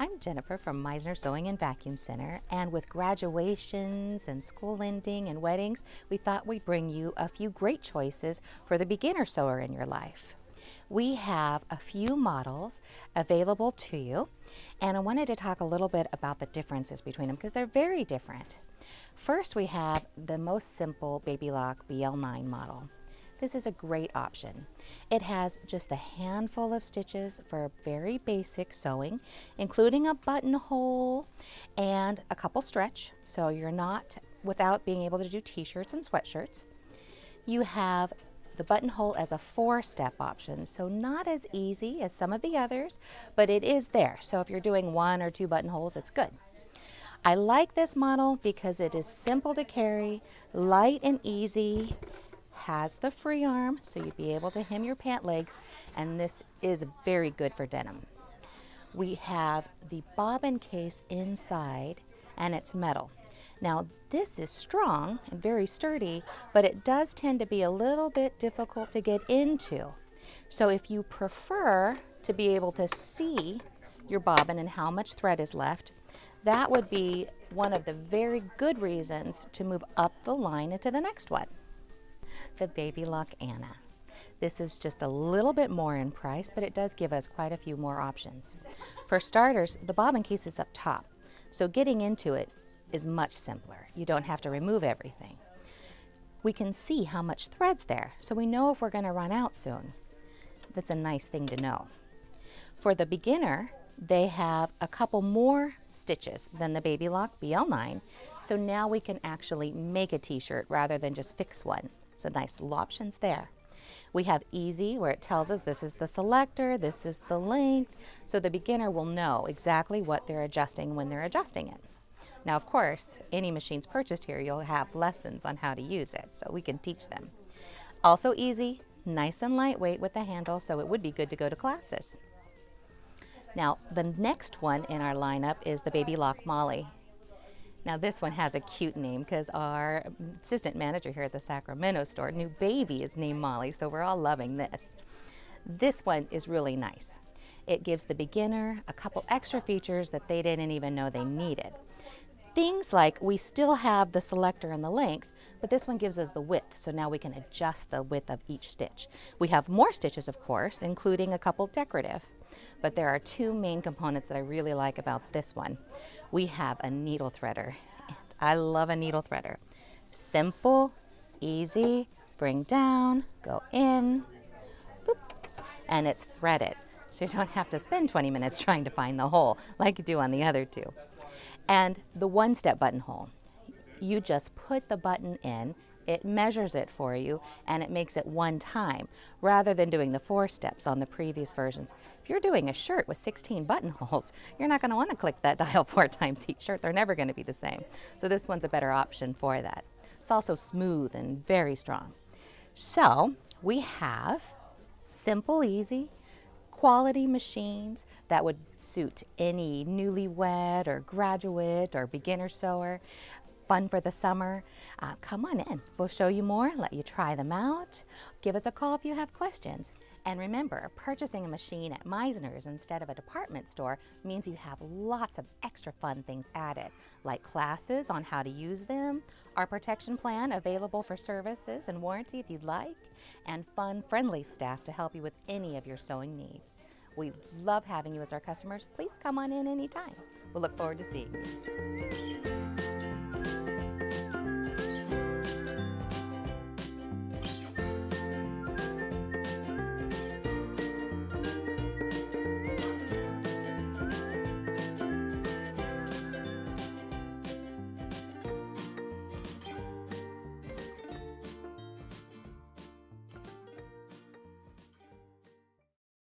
I'm Jennifer from Meissner Sewing and Vacuum Center, and with graduations and school ending and weddings, we thought we'd bring you a few great choices for the beginner sewer in your life. We have a few models available to you, and I wanted to talk a little bit about the differences between them because they're very different. First, we have the most simple Baby Lock BL9 model. This is a great option. It has just a handful of stitches for very basic sewing, including a buttonhole and a couple stretch, so you're not without being able to do t-shirts and sweatshirts. You have the buttonhole as a 4-step option, so not as easy as some of the others, but it is there. So if you're doing 1 or 2 buttonholes, it's good. I like this model because it is simple to carry, light and easy, has the free arm, so you'd be able to hem your pant legs, and this is very good for denim. We have the Bobbin Case inside, and it's metal. Now, this is strong and very sturdy, but it does tend to be a little bit difficult to get into. So if you prefer to be able to see your bobbin and how much thread is left, that would be one of the very good reasons to move up the line into the next one. The Baby Lock Anna. This is just a little bit more in price, but it does give us quite a few more options. For starters, the bobbin case is up top, so getting into it is much simpler. You don't have to remove everything. We can see how much thread's there, so we know if we're going to run out soon. That's a nice thing to know. For the beginner, they have a couple more stitches than the Baby Lock BL9, so now we can actually make a t-shirt rather than just fix one. So nice little options there. We have easy, where it tells us this is the selector, this is the length, so the beginner will know exactly what they're adjusting when they're adjusting it. Now, of course, any machines purchased here, you'll have lessons on how to use it, so we can teach them. Also easy, nice and lightweight with the handle, so it would be good to go to classes. Now, the next one in our lineup is the Baby Lock Molly. Now, this one has a cute name because our assistant manager here at the Sacramento store, new baby, is named Molly, so we're all loving this. This one is really nice. It gives the beginner a couple extra features that they didn't even know they needed. Things like we still have the selector and the length, but this one gives us the width, so now we can adjust the width of each stitch. We have more stitches, of course, including a couple decorative, but there are 2 main components that I really like about this one. We have a needle threader, and I love a needle threader. Simple, easy, bring down, go in, boop, and it's threaded, so you don't have to spend 20 minutes trying to find the hole like you do on the other 2. And the 1-step buttonhole. You just put the button in, it measures it for you, and it makes it 1 time, rather than doing the 4 steps on the previous versions. If you're doing a shirt with 16 buttonholes, you're not going to want to click that dial 4 times each shirt. They're never going to be the same. So this one's a better option for that. It's also smooth and very strong. So we have simple, easy, quality machines that would suit any newlywed or graduate or beginner sewer. Fun for the summer. Come on in. We'll show you more, let you try them out. Give us a call if you have questions. And remember, purchasing a machine at Meissner's instead of a department store means you have lots of extra fun things added, like classes on how to use them, our protection plan available for services and warranty if you'd like, and fun, friendly staff to help you with any of your sewing needs. We love having you as our customers. Please come on in anytime. We'll look forward to seeing you.